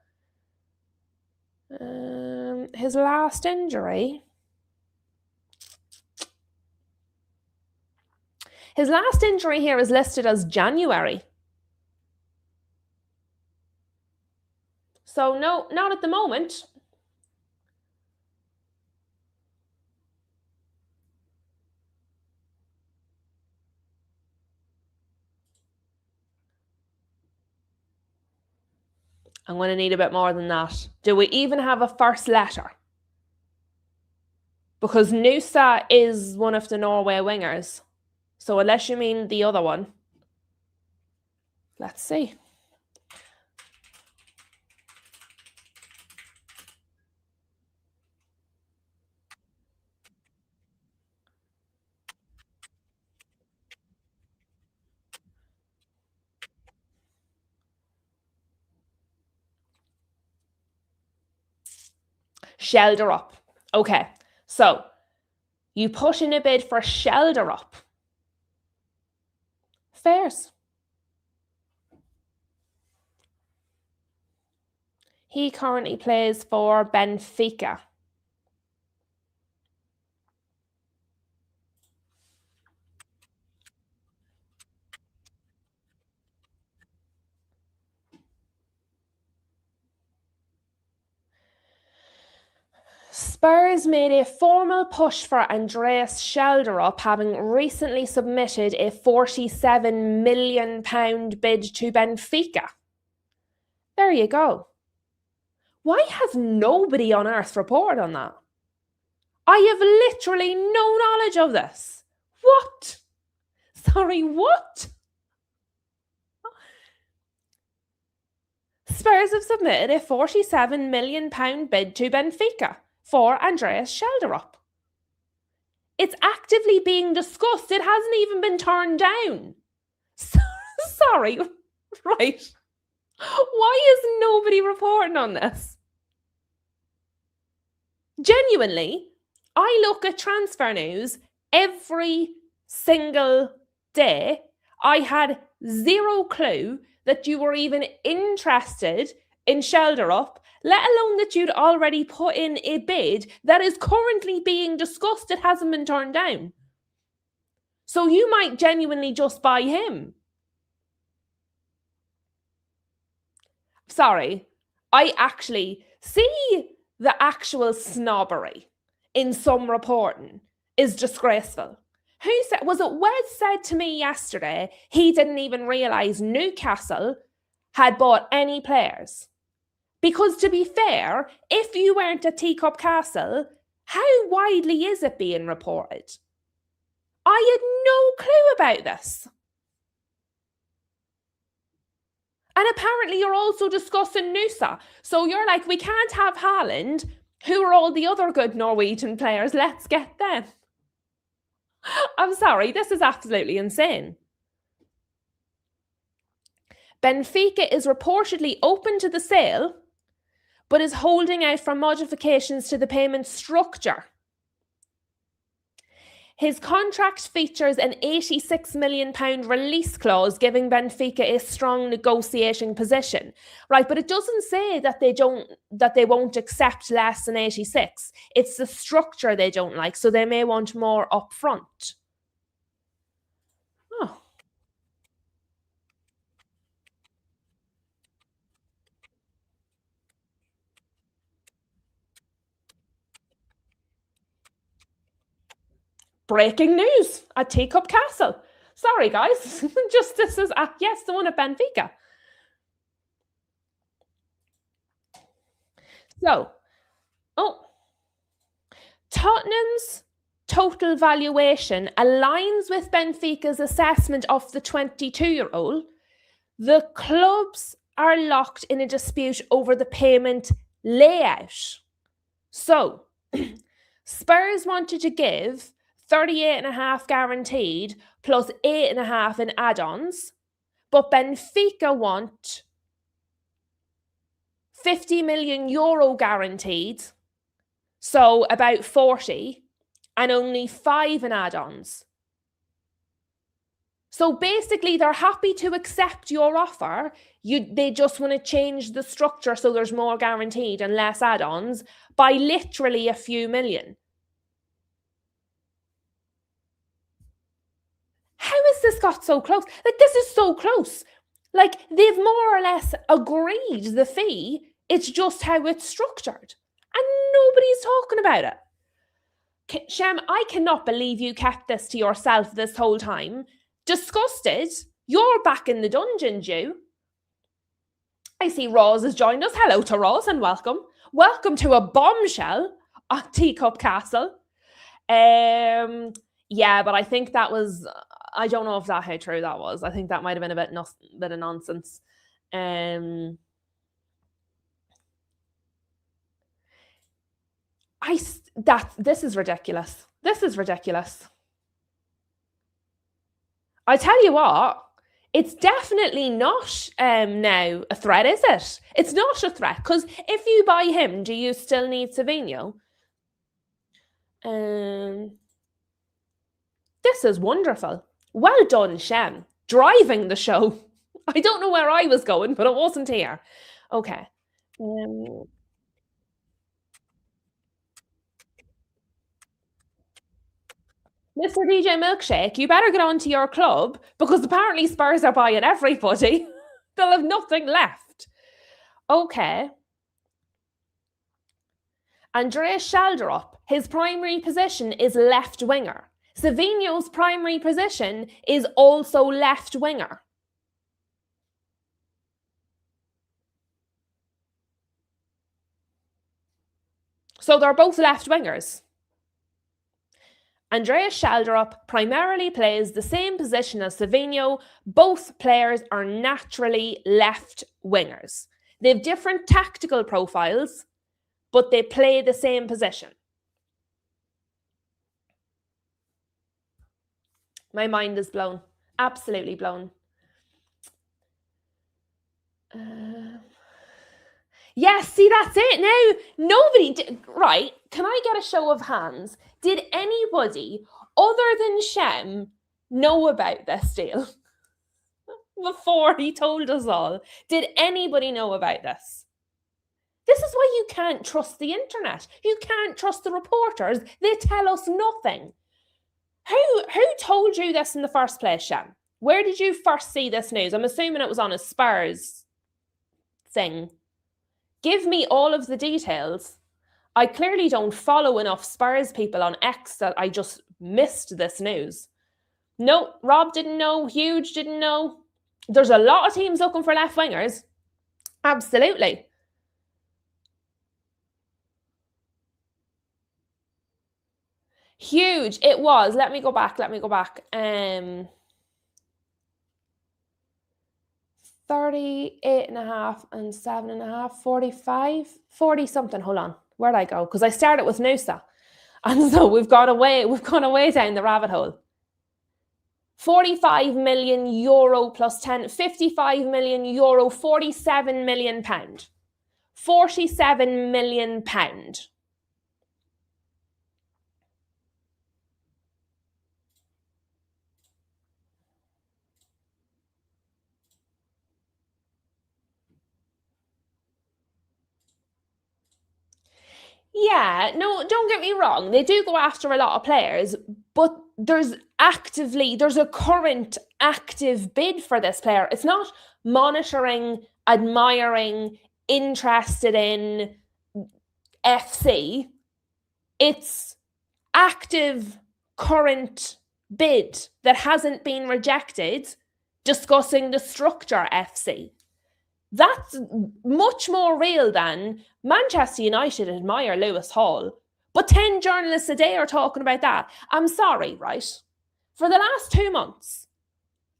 His last injury. His last injury here is listed as January. So no, not at the moment. I'm going to need a bit more than that. Do we even have a first letter? Because Nusa is one of the Norway wingers. So unless you mean the other one. Let's see. Shelled her up. Okay, so You put in a bid for Shelderup. Fairs. He currently plays for Benfica. Spurs made a formal push for Andreas Shelderup, having recently submitted a £47 million bid to Benfica. There you go. Why has nobody on earth reported on that? I have literally no knowledge of this. What? Sorry, what? Spurs have submitted a £47 million bid to Benfica for Andreas Shelderup. It's actively being discussed. It hasn't even been turned down. Sorry, right. Why is nobody reporting on this? Genuinely, I look at transfer news every single day. I had zero clue that you were even interested in Shelderup, let alone that you'd already put in a bid that is currently being discussed. It hasn't been turned down. So you might genuinely just buy him. Sorry, I actually see the actual snobbery in some reporting is disgraceful. Who said, was it Wes said to me yesterday he didn't even realise Newcastle had bought any players? Because to be fair, if you weren't at Teacup Castle, how widely is it being reported? I had no clue about this. And apparently you're also discussing Nusa. So you're like, we can't have Haaland. Who are all the other good Norwegian players? Let's get them. I'm sorry, this is absolutely insane. Benfica is reportedly open to the sale, but is holding out for modifications to the payment structure. His contract features an £86 million release clause, giving Benfica a strong negotiating position. Right, but it doesn't say that they won't accept less than 86. It's the structure they don't like, so they may want more upfront. Oh. Breaking news at Teacup Castle. Sorry, guys. Just this is, yes, the one at Benfica. So, Tottenham's total valuation aligns with Benfica's assessment of the 22-year-old. The clubs are locked in a dispute over the payment layout. So, Spurs wanted to give 38.5 guaranteed plus 8.5 in add-ons, but Benfica want €50 million guaranteed, so about 40, and only 5 in add-ons. So basically, they're happy to accept your offer. They just want to change the structure so there's more guaranteed and less add-ons by literally a few million. How has this got so close? Like, this is so close. Like, they've more or less agreed the fee. It's just how it's structured. And nobody's talking about it. Shem, I cannot believe you kept this to yourself this whole time. Disgusted. You're back in the dungeon, Jew. I see Roz has joined us. Hello to Roz and welcome. Welcome to a bombshell at Teacup Castle. Yeah, but I think that was, I don't know if how true that was. I think that might have been a bit of nonsense. This is ridiculous. This is ridiculous. I tell you what, it's definitely not now a threat, is it? It's not a threat, because if you buy him, do you still need Savinho? This is wonderful. Well done, Shem. Driving the show. I don't know where I was going, but it wasn't here. Okay. Mr. DJ Milkshake, you better get on to your club because apparently Spurs are buying everybody. They'll have nothing left. Okay. Andreas Schelderup, his primary position is left winger. Savinho's primary position is also left winger. So they're both left wingers. Andreas Schelderup primarily plays the same position as Savinho. Both players are naturally left wingers. They have different tactical profiles, but they play the same position. My mind is blown. Absolutely blown. Yes, see, that's it. Now, nobody did. Right, can I get a show of hands? Did anybody other than Shem know about this deal before he told us all? Did anybody know about this? This is why you can't trust the internet. You can't trust the reporters. They tell us nothing. Who told you this in the first place, Shem? Where did you first see this news? I'm assuming it was on a Spurs thing. Give me all of the details. I clearly don't follow enough Spurs people on X that I just missed this news. No, Rob didn't know. Huge didn't know. There's a lot of teams looking for left wingers. Absolutely. Huge. It was. Let me go back. 38.5 and 7.5, 45, 40 something. Hold on. Where'd I go? Because I started with Nusa. And so we've gone away down the rabbit hole. 45 million euro plus 10, 55 million euro, 47 million pound. 47 million pound. Yeah, no, don't get me wrong. They do go after a lot of players, but there's a current active bid for this player. It's not monitoring, admiring, interested in FC. It's active current bid that hasn't been rejected discussing the structure FC. That's much more real than Manchester United admire Lewis Hall, but 10 journalists a day are talking about that. I'm sorry, right? For the last 2 months,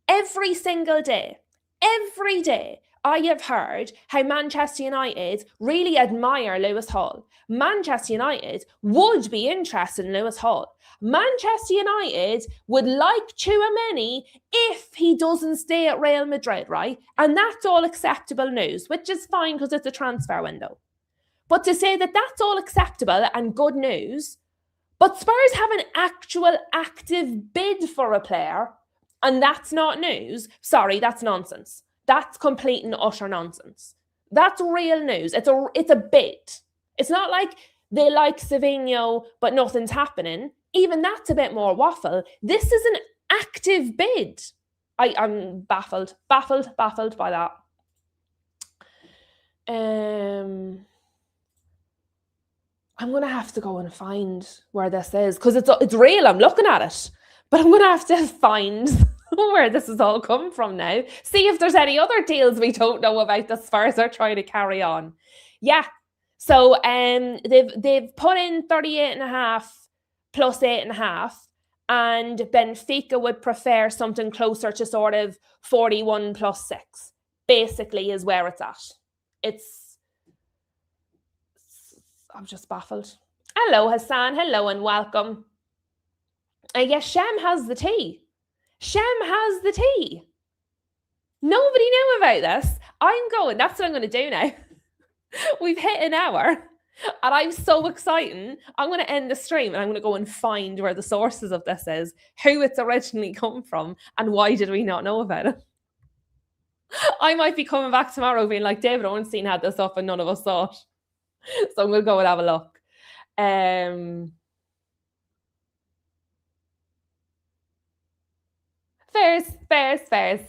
every single day, every day, I have heard how Manchester United really admire Lewis Hall. Manchester United would be interested in Lewis Hall. Manchester United would like Tchouaméni if he doesn't stay at Real Madrid, right? And that's all acceptable news, which is fine because it's a transfer window. But to say that that's all acceptable and good news, but Spurs have an actual active bid for a player, and that's not news, sorry, that's nonsense. That's complete and utter nonsense. That's real news. It's a bid. It's not like they like Savinho, but nothing's happening. Even that's a bit more waffle. This is an active bid. I'm baffled by that. I'm going to have to go and find where this is because it's real. I'm looking at it, but I'm going to have to find where this has all come from now. See if there's any other deals we don't know about that Spurs are trying to carry on. Yeah. So they've put in 38.5 plus 8.5, and Benfica would prefer something closer to sort of 41 plus 6, basically, is where it's at. I'm just baffled. Hello, Hassan. Hello and welcome. I guess Shem has the tea. Nobody knew about this. That's what I'm going to do now. We've hit an hour. And I'm so excited. I'm going to end the stream and I'm going to go and find where the sources of this is, who it's originally come from, and why did we not know about it. I might be coming back tomorrow being like, David Ornstein had this up and none of us saw it. So I'm going to go and have a look. Fairs.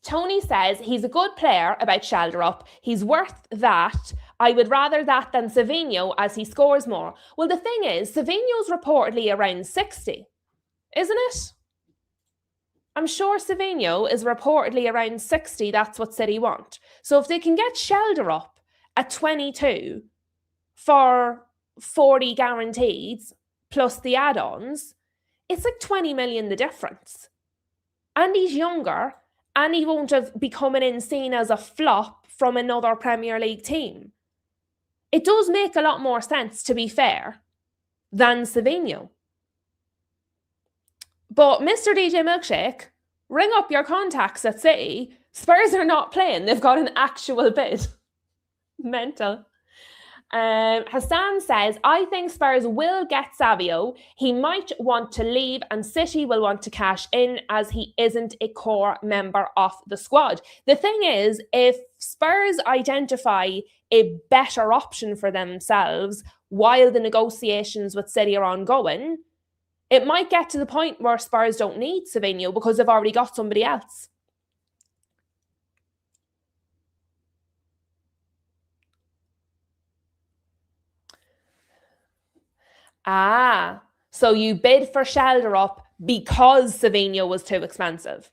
Tony says he's a good player about Shelderup. He's worth that. I would rather that than Savinho as he scores more. Well, the thing is, Savinho's reportedly around 60, isn't it? I'm sure Savinho is reportedly around 60. That's what City want. So if they can get Shelderup at 22 for 40 guaranteed plus the add-ons, it's like 20 million the difference. And he's younger, and he won't have be coming in seen as a flop from another Premier League team. It does make a lot more sense, to be fair, than Savinho. But Mr. DJ Milkshake, ring up your contacts at City. Spurs are not playing. They've got an actual bid. Mental. Hassan says, I think Spurs will get Savio. He might want to leave and City will want to cash in as he isn't a core member of the squad. The thing is, if Spurs identify a better option for themselves while the negotiations with City are ongoing, it might get to the point where Spurs don't need Savinho because they've already got somebody else. So you bid for Shelderup because Savinho was too expensive.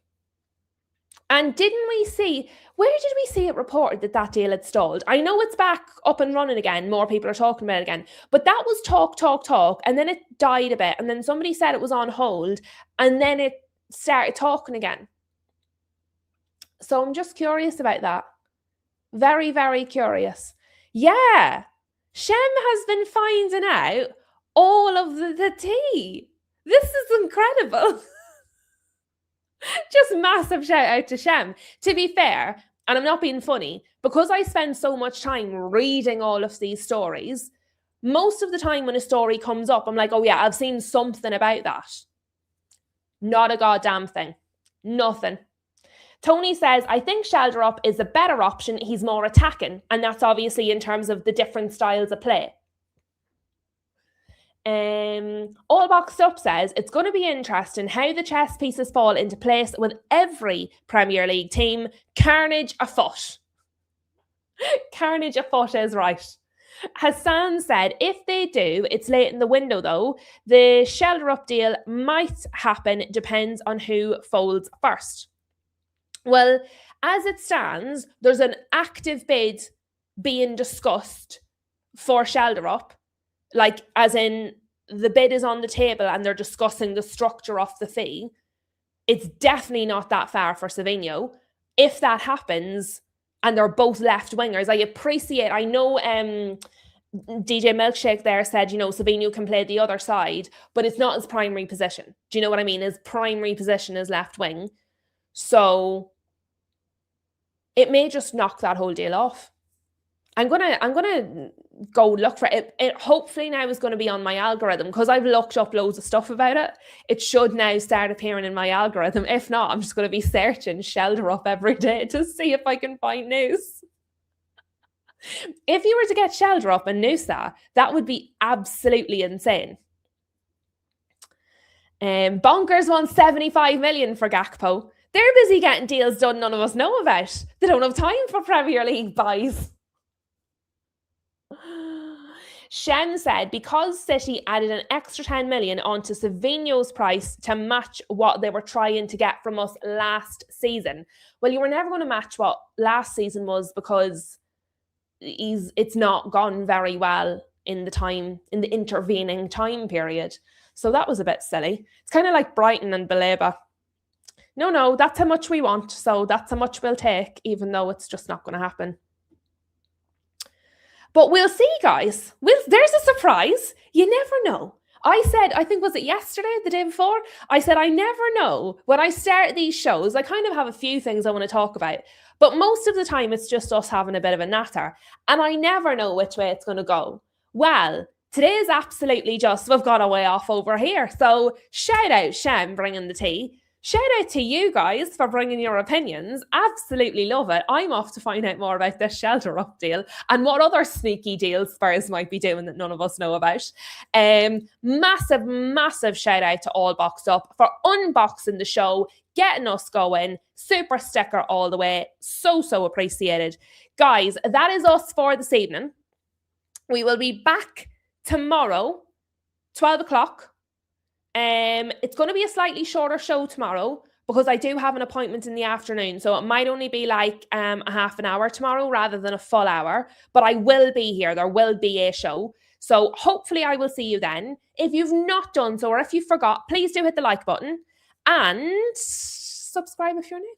And didn't we see, where did we see it reported that deal had stalled? I know it's back up and running again. More people are talking about it again. But that was talk. And then it died a bit. And then somebody said it was on hold. And then it started talking again. So I'm just curious about that. Very, very curious. Yeah. Shem has been finding out all of the tea. This is incredible. Just massive shout out to Shem. To be fair, and I'm not being funny, because I spend so much time reading all of these stories, most of the time when a story comes up, I'm like, oh yeah, I've seen something about that. Not a goddamn thing. Nothing. Tony says, I think Shelderup is a better option. He's more attacking. And that's obviously in terms of the different styles of play. All Boxed Up says, it's going to be interesting how the chess pieces fall into place with every Premier League team. Carnage afoot. Carnage afoot is right. Hassan said, if they do, it's late in the window though. The Shelderup deal might happen, depends on who folds first. Well, as it stands, there's an active bid being discussed for Shelderup. Like, as in, the bid is on the table and they're discussing the structure of the fee. It's definitely not that far for Savinho. If that happens, and they're both left wingers, I know DJ Milkshake there said, Savinho can play the other side, but it's not his primary position. Do you know what I mean? His primary position is left wing. So it may just knock that whole deal off. I'm gonna go look for it. It hopefully now is going to be on my algorithm because I've looked up loads of stuff about it. It should now start appearing in my algorithm. If not, I'm just going to be searching Shelderup every day to see if I can find news. If you were to get Shelderup and Nusa, that would be absolutely insane. Bonkers wants 75 million for Gakpo. They're busy getting deals done none of us know about. They don't have time for Premier League buys. Shem said, because City added an extra 10 million onto Savinho's price to match what they were trying to get from us last season. Well, you were never going to match what last season was because it's not gone very well in the intervening time period. So that was a bit silly. It's kind of like Brighton and Baleba. No, that's how much we want. So that's how much we'll take, even though it's just not going to happen. But we'll see, guys. There's a surprise. You never know. I said, I think, was it yesterday, the day before? I said, I never know. When I start these shows, I kind of have a few things I want to talk about. But most of the time, it's just us having a bit of a natter. And I never know which way it's going to go. Well, today is absolutely just, we've got a way off over here. So shout out Shem bringing the tea. Shout out to you guys for bringing your opinions. Absolutely love it. I'm off to find out more about this shelter up deal and what other sneaky deals Spurs might be doing that none of us know about. Massive, massive shout out to All Boxed Up for unboxing the show, getting us going. Super sticker all the way. So appreciated. Guys, that is us for this evening. We will be back tomorrow, 12 o'clock. It's going to be a slightly shorter show tomorrow because I do have an appointment in the afternoon. So it might only be like a half an hour tomorrow rather than a full hour. But I will be here. There will be a show. So hopefully I will see you then. If you've not done so or if you forgot, please do hit the like button and subscribe if you're new.